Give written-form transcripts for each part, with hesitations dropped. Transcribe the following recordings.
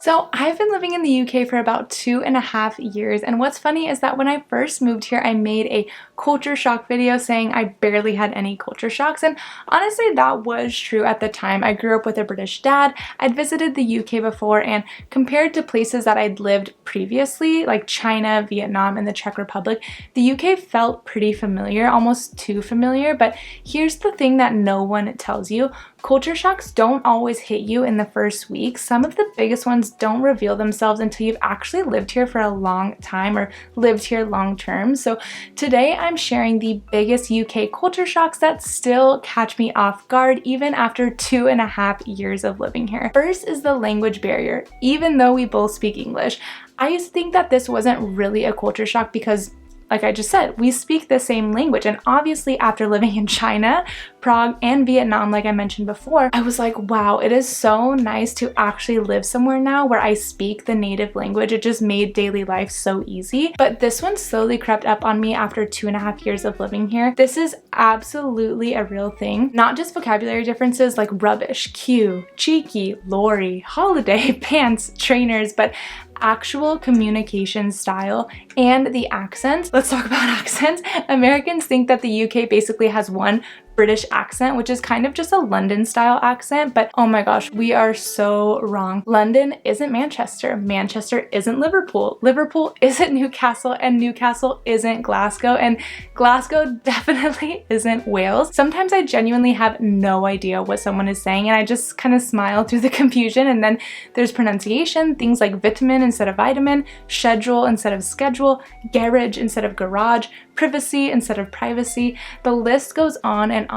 So I've been living in the UK for about 2.5 years, and what's funny is that when I first moved here, I made a culture shock video saying I barely had any culture shocks, and honestly that was true at the time. I grew up with a British dad, I'd visited the UK before, and compared to places that I'd lived previously, like China, Vietnam, and the Czech Republic, the UK felt pretty familiar, almost too familiar. But here's the thing that no one tells you. Culture shocks don't always hit you in the first week. Some of the biggest ones don't reveal themselves until you've actually lived here for a long time or lived here long term. So today I'm sharing the biggest UK culture shocks that still catch me off guard even after 2.5 years of living here. First is the language barrier. Even though we both speak English, I used to think that this wasn't really a culture shock because, like I just said, we speak the same language. And obviously after living in China, Prague, and Vietnam, like I mentioned before, I was like, wow, it is so nice to actually live somewhere now where I speak the native language. It just made daily life so easy. But this one slowly crept up on me after 2.5 years of living here. This is absolutely a real thing. Not just vocabulary differences like rubbish, cue, cheeky, lorry, holiday, pants, trainers, but actual communication style and the accents. Let's talk about accents. Americans think that the UK basically has one British accent, which is kind of just a London style accent, but oh my gosh, we are so wrong. London isn't Manchester. Manchester isn't Liverpool. Liverpool isn't Newcastle, and Newcastle isn't Glasgow, and Glasgow definitely isn't Wales. Sometimes I genuinely have no idea what someone is saying, and I just kind of smile through the confusion. And then there's pronunciation, things like vitamin instead of vitamin, schedule instead of schedule, garage instead of garage, privacy instead of privacy. The list goes on, and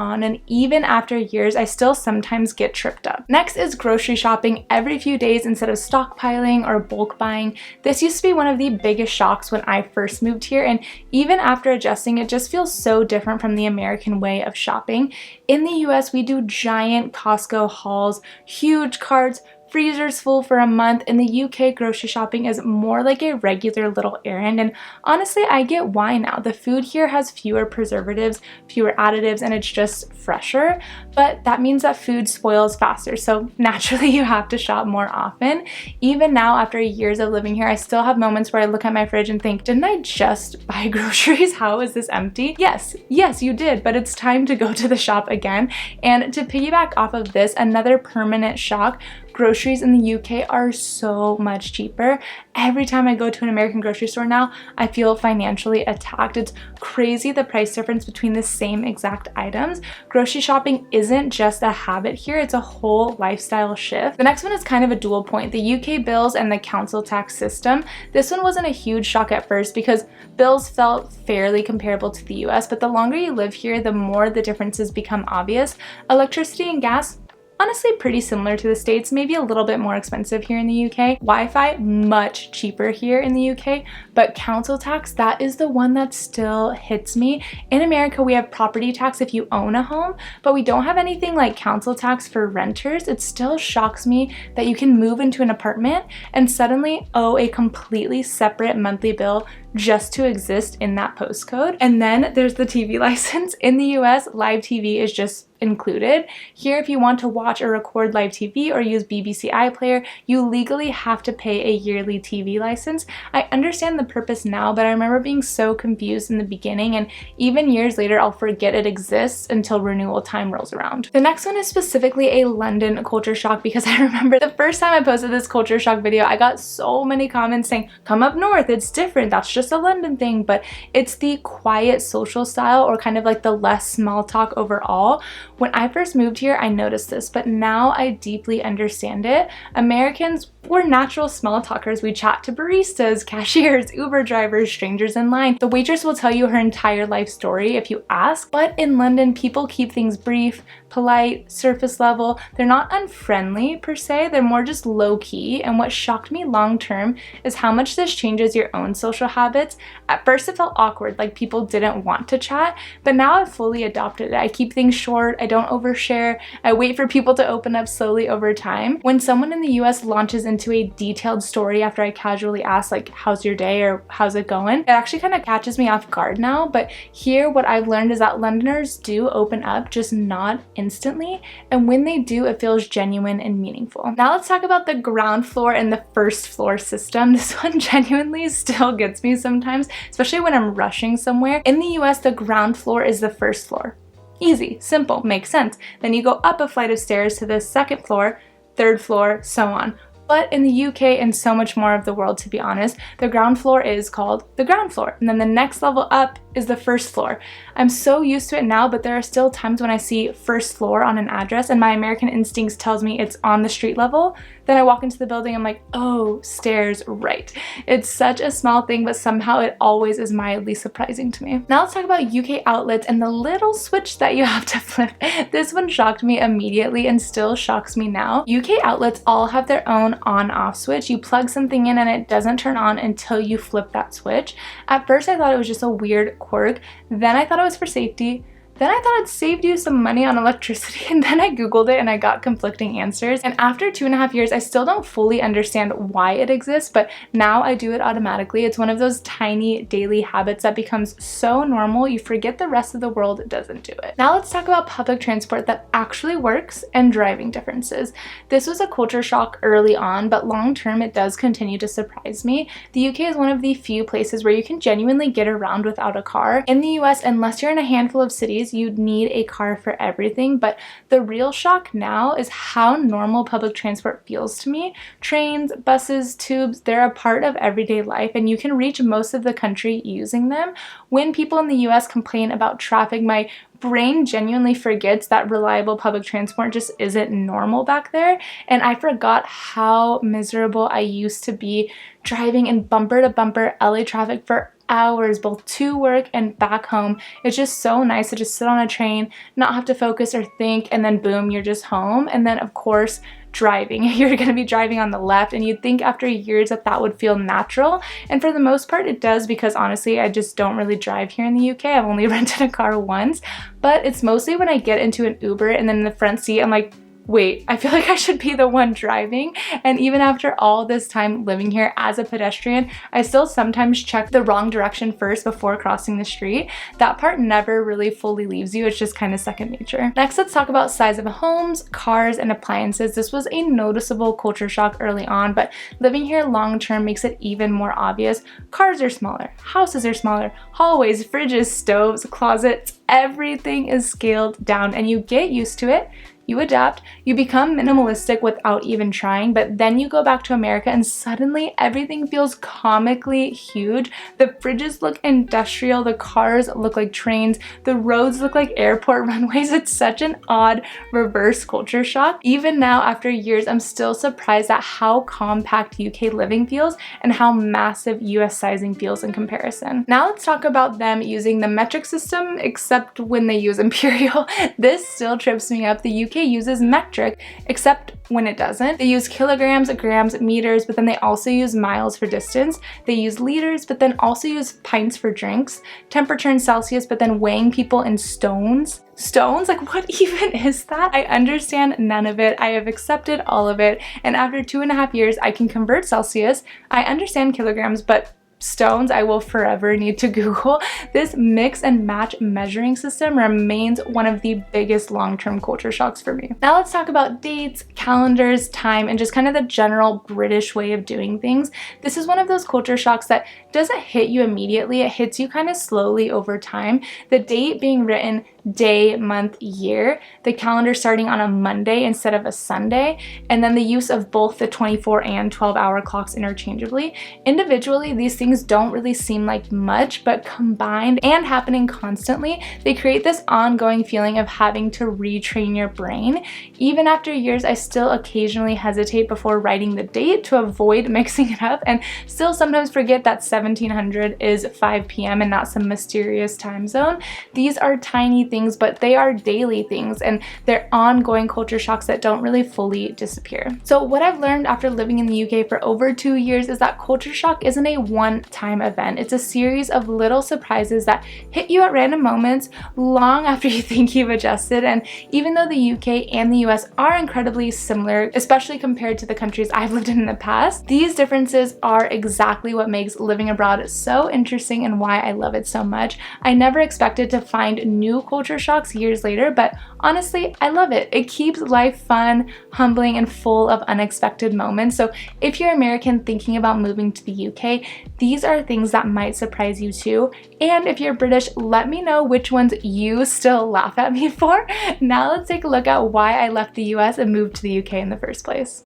even after years, I still sometimes get tripped up. Next is grocery shopping every few days instead of stockpiling or bulk buying. This used to be one of the biggest shocks when I first moved here, and even after adjusting, it just feels so different from the American way of shopping. In the US, we do giant Costco hauls, huge carts, freezers full for a month. In the UK, grocery shopping is more like a regular little errand, and honestly, I get why now. The food here has fewer preservatives, fewer additives, and it's just fresher, but that means that food spoils faster, so naturally you have to shop more often. Even now, after years of living here, I still have moments where I look at my fridge and think, didn't I just buy groceries? How is this empty? Yes, you did, but it's time to go to the shop again. And to piggyback off of this, another permanent shock, groceries in the UK are so much cheaper. Every time I go to an American grocery store now, I feel financially attacked. It's crazy the price difference between the same exact items. Grocery shopping isn't just a habit here, it's a whole lifestyle shift. The next one is kind of a dual point, the UK bills and the council tax system. This one wasn't a huge shock at first because bills felt fairly comparable to the US, but the longer you live here, the more the differences become obvious. Electricity and gas, honestly pretty similar to the States, maybe a little bit more expensive here in the UK. Wi-Fi, much cheaper here in the UK, but council tax, that is the one that still hits me. In America, we have property tax if you own a home, but we don't have anything like council tax for renters. It still shocks me that you can move into an apartment and suddenly owe a completely separate monthly bill just to exist in that postcode. And then there's the TV license. In the US, live TV is just included. Here, if you want to watch or record live TV or use BBC iPlayer, you legally have to pay a yearly TV license. I understand the purpose now, but I remember being so confused in the beginning, and even years later, I'll forget it exists until renewal time rolls around. The next one is specifically a London culture shock because I remember the first time I posted this culture shock video, I got so many comments saying, come up north, it's different, that's just a London thing. But it's the quiet social style, or kind of like the less small talk overall. When I first moved here, I noticed this, but now I deeply understand it. Americans, we're natural small talkers. We chat to baristas, cashiers, Uber drivers, strangers in line. The waitress will tell you her entire life story if you ask, but in London, people keep things brief, polite, surface level. They're not unfriendly per se, they're more just low-key. And what shocked me long term is how much this changes your own social habits. At first it felt awkward, like people didn't want to chat, but now I've fully adopted it. I keep things short, I don't overshare, I wait for people to open up slowly over time. When someone in the US launches into a detailed story after I casually ask like, how's your day or how's it going, it actually kind of catches me off guard now. But here what I've learned is that Londoners do open up, just not in instantly, and when they do, it feels genuine and meaningful. Now let's talk about the ground floor and the first floor system. This one genuinely still gets me sometimes, especially when I'm rushing somewhere. In the US, the ground floor is the first floor. Easy, simple, makes sense. Then you go up a flight of stairs to the second floor, third floor, so on. But in the UK and so much more of the world, to be honest, the ground floor is called the ground floor. And then the next level up is the first floor. I'm so used to it now, but there are still times when I see first floor on an address and my American instincts tells me it's on the street level. Then I walk into the building, I'm like, oh, stairs, right. It's such a small thing, but somehow it always is mildly surprising to me. Now let's talk about UK outlets and the little switch that you have to flip. This one shocked me immediately and still shocks me now. UK outlets all have their own on-off switch. You plug something in and it doesn't turn on until you flip that switch. At first I thought it was just a weird quirk, then I thought it was for safety, then I thought it saved you some money on electricity, and then I googled it and I got conflicting answers. And after 2.5 years, I still don't fully understand why it exists, but now I do it automatically. It's one of those tiny daily habits that becomes so normal you forget the rest of the world doesn't do it. Now let's talk about public transport that actually works and driving differences. This was a culture shock early on, but long term it does continue to surprise me. The UK is one of the few places where you can genuinely get around without a car. In the US, unless you're in a handful of cities, you'd need a car for everything, but the real shock now is how normal public transport feels to me. Trains, buses, tubes, they're a part of everyday life and you can reach most of the country using them. When people in the US complain about traffic, my brain genuinely forgets that reliable public transport just isn't normal back there, and I forgot how miserable I used to be driving in bumper to bumper LA traffic for hours, both to work and back home. It's just so nice to just sit on a train, not have to focus or think, and then boom, you're just home. And then of course, driving. You're going to be driving on the left, and you'd think after years that that would feel natural, and for the most part it does, because honestly I just don't really drive here in the UK. I've only rented a car once, but it's mostly when I get into an Uber and then in the front seat I'm like, wait, I feel like I should be the one driving. And even after all this time living here as a pedestrian, I still sometimes check the wrong direction first before crossing the street. That part never really fully leaves you. It's just kind of second nature. Next, let's talk about size of homes, cars, and appliances. This was a noticeable culture shock early on, but living here long term makes it even more obvious. Cars are smaller, houses are smaller, hallways, fridges, stoves, closets, everything is scaled down, and you get used to it. You adapt, you become minimalistic without even trying, but then you go back to America and suddenly everything feels comically huge. The fridges look industrial, the cars look like trains, the roads look like airport runways. It's such an odd reverse culture shock. Even now, after years, I'm still surprised at how compact UK living feels and how massive US sizing feels in comparison. Now let's talk about them using the metric system, except when they use Imperial. This still trips me up. The UK uses metric, except when it doesn't. They use kilograms, grams, meters, but then they also use miles for distance. They use liters, but then also use pints for drinks. Temperature in Celsius, but then weighing people in stones. Stones? Like, what even is that? I understand none of it. I have accepted all of it. And after 2.5 years, I can convert Celsius. I understand kilograms, but stones I will forever need to Google. This mix and match measuring system remains one of the biggest long-term culture shocks for me. Now let's talk about dates, calendars, time, and just kind of the general British way of doing things. This is one of those culture shocks that doesn't hit you immediately. It hits you kind of slowly over time. The date being written day, month, year, the calendar starting on a Monday instead of a Sunday, and then the use of both the 24 and 12-hour clocks interchangeably. Individually, these things don't really seem like much, but combined and happening constantly, they create this ongoing feeling of having to retrain your brain. Even after years, I still occasionally hesitate before writing the date to avoid mixing it up, and still sometimes forget that 1700 is 5 p.m. and not some mysterious time zone. These are tiny things, but they are daily things, and they're ongoing culture shocks that don't really fully disappear. So what I've learned after living in the UK for over 2 years is that culture shock isn't a one one-time event. It's a series of little surprises that hit you at random moments long after you think you've adjusted. And even though the UK and the US are incredibly similar, especially compared to the countries I've lived in the past, these differences are exactly what makes living abroad so interesting and why I love it so much. I never expected to find new culture shocks years later, but honestly, I love it. It keeps life fun, humbling, and full of unexpected moments. So if you're American thinking about moving to the UK, these are things that might surprise you too. And if you're British, let me know which ones you still laugh at me for. Now let's take a look at why I left the US and moved to the UK in the first place.